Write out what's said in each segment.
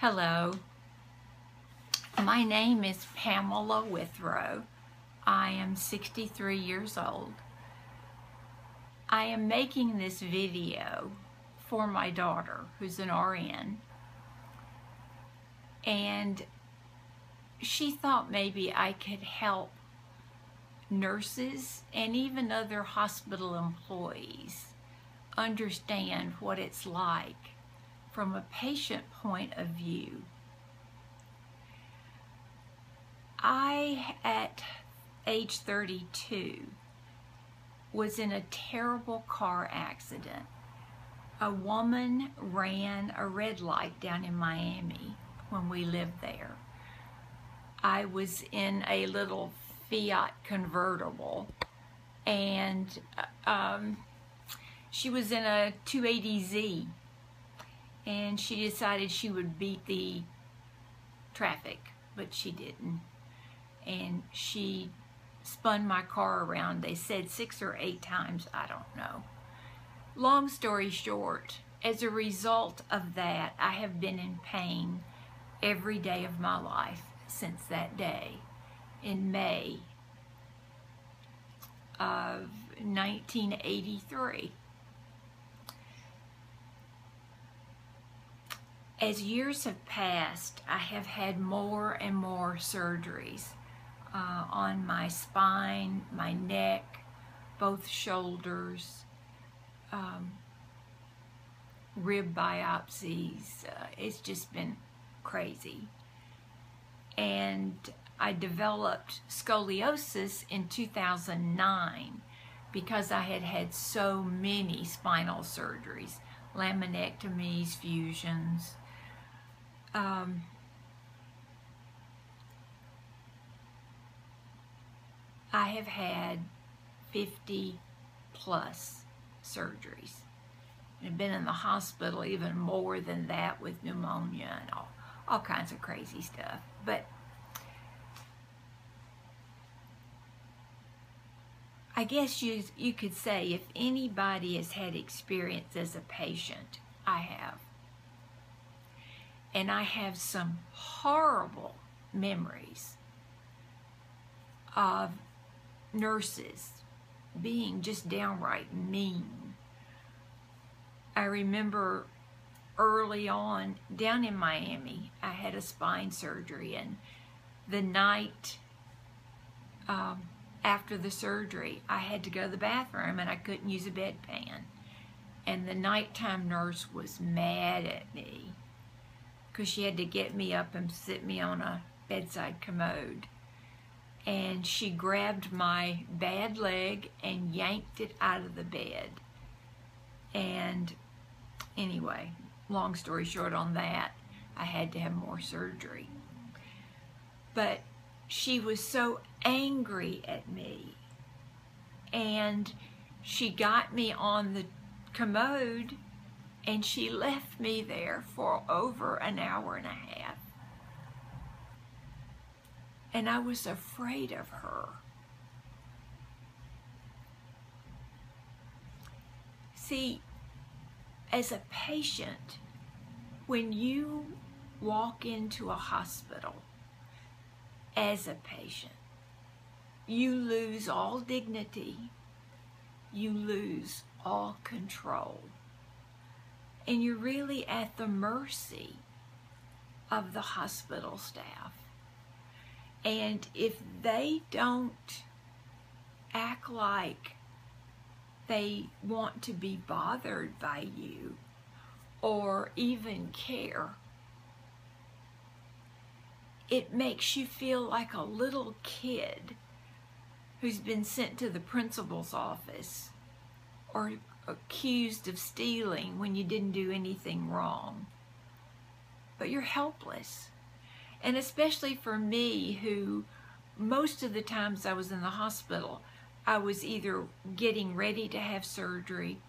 Hello, my name is Pamela Withrow. I am 63 years old. I am making this video for my daughter, who's an RN, and she thought maybe I could help nurses and even other hospital employees understand what it's like from a patient point of view. I, at age 32, was in a terrible car accident. A woman ran a red light down in Miami when we lived there. I was in a little Fiat convertible, and she was in a 280Z, and she decided she would beat the traffic, but she didn't. And she spun my car around, they said 6 or 8 times, I don't know. Long story short, as a result of that, I have been in pain every day of my life since that day in May of 1983. As years have passed, I have had more and more surgeries on my spine, my neck, both shoulders, rib biopsies. It's just been crazy. And I developed scoliosis in 2009 because I had had so many spinal surgeries, laminectomies, fusions. I have had 50 plus surgeries. I've been in the hospital even more than that with pneumonia and all kinds of crazy stuff. But I guess you could say if anybody has had experience as a patient, I have. And I have some horrible memories of nurses being just downright mean. I remember early on down in Miami, I had a spine surgery, and the night after the surgery, I had to go to the bathroom and I couldn't use a bedpan. And the nighttime nurse was mad at me because she had to get me up and sit me on a bedside commode. And she grabbed my bad leg and yanked it out of the bed. And anyway, long story short on that, I had to have more surgery. But she was so angry at me, and she got me on the commode and she left me there for over an hour and a half. And I was afraid of her. See, as a patient, when you walk into a hospital as a patient, you lose all dignity, you lose all control, and you're really at the mercy of the hospital staff. And if they don't act like they want to be bothered by you or even care, it makes you feel like a little kid who's been sent to the principal's office or accused of stealing when you didn't do anything wrong. But you're helpless. And especially for me, who most of the times I was in the hospital, I was either getting ready to have surgery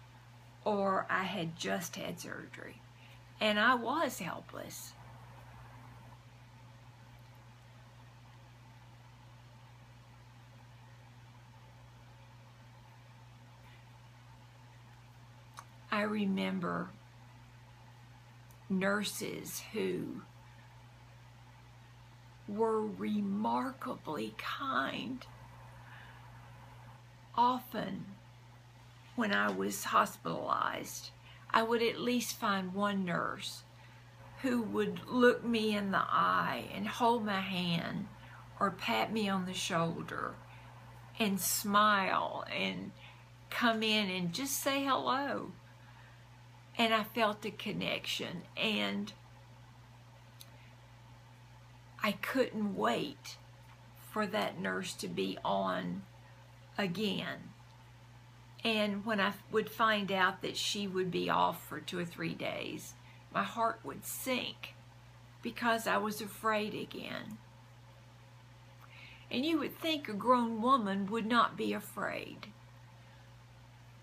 or I had just had surgery. And I was helpless. I remember nurses who were remarkably kind. Often, when I was hospitalized, I would at least find one nurse who would look me in the eye and hold my hand or pat me on the shoulder and smile and come in and just say hello. And I felt a connection, and I couldn't wait for that nurse to be on again. And when I would find out that she would be off for 2 or 3 days, my heart would sink because I was afraid again. And you would think a grown woman would not be afraid.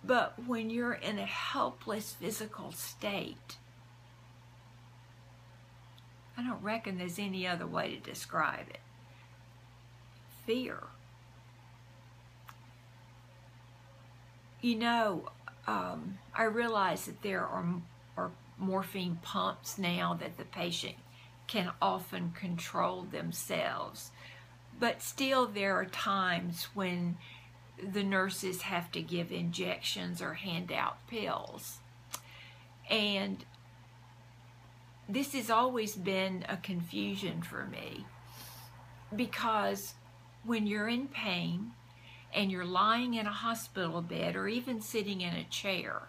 But when you're in a helpless physical state, I don't reckon there's any other way to describe it. Fear. You know, I realize that there are morphine pumps now that the patient can often control themselves. But still there are times when the nurses have to give injections or hand out pills. And this has always been a confusion for me, because when you're in pain and you're lying in a hospital bed or even sitting in a chair,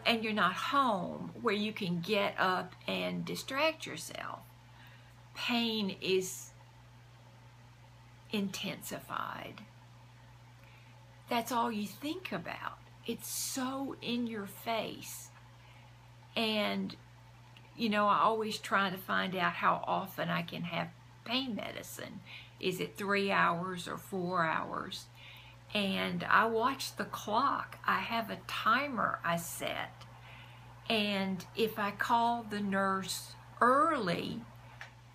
and you're not home where you can get up and distract yourself, pain is intensified. That's all you think about. It's so in your face. And, you know, I always try to find out how often I can have pain medicine. Is it 3 hours or 4 hours? And I watch the clock. I have a timer I set. And if I call the nurse early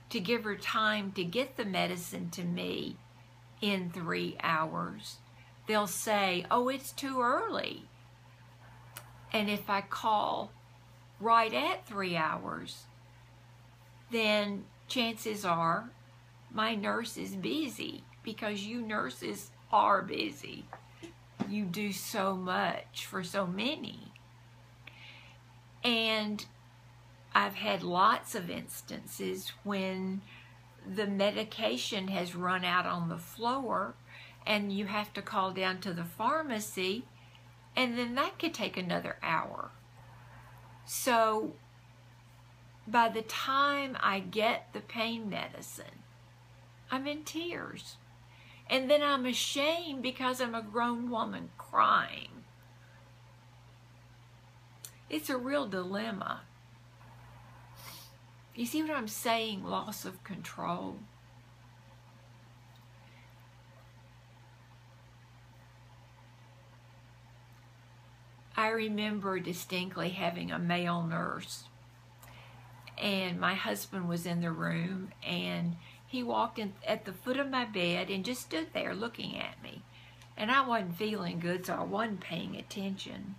to give her time to get the medicine to me in 3 hours, they'll say, oh, it's too early. And if I call right at 3 hours, then chances are my nurse is busy, because you nurses are busy. You do so much for so many. And I've had lots of instances when the medication has run out on the floor and you have to call down to the pharmacy, and then that could take another hour. So by the time I get the pain medicine, I'm in tears. And then I'm ashamed because I'm a grown woman crying. It's a real dilemma. You see what I'm saying? Loss of control. I remember distinctly having a male nurse, and my husband was in the room, and he walked in at the foot of my bed and just stood there looking at me. And I wasn't feeling good, so I wasn't paying attention.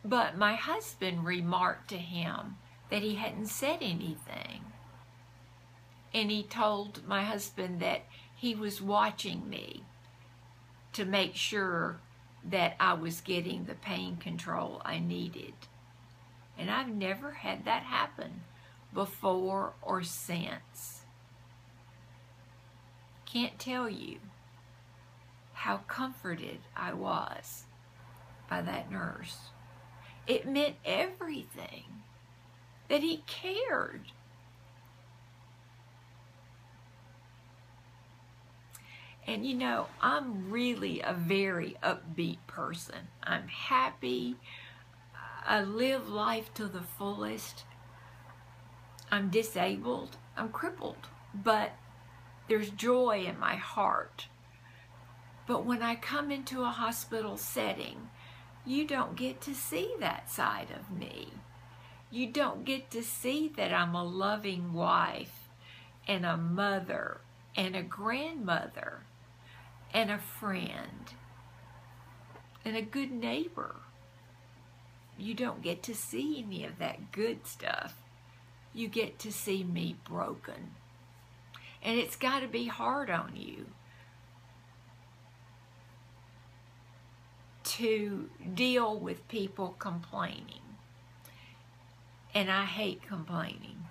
But my husband remarked to him that he hadn't said anything. And he told my husband that he was watching me to make sure that I was getting the pain control I needed. And I've never had that happen before or since. Can't tell you how comforted I was by that nurse. It meant everything that he cared. And you know, I'm really a very upbeat person. I'm happy. I live life to the fullest. I'm disabled. I'm crippled. But there's joy in my heart. But when I come into a hospital setting, you don't get to see that side of me. You don't get to see that I'm a loving wife and a mother and a grandmother and a friend and a good neighbor. You don't get to see any of that good stuff you get to see me broken. And it's got to be hard on you to deal with people complaining. And I hate complaining.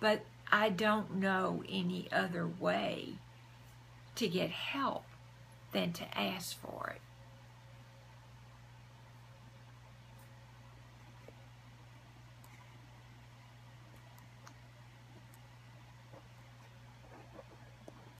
But I don't know any other way to get help than to ask for it.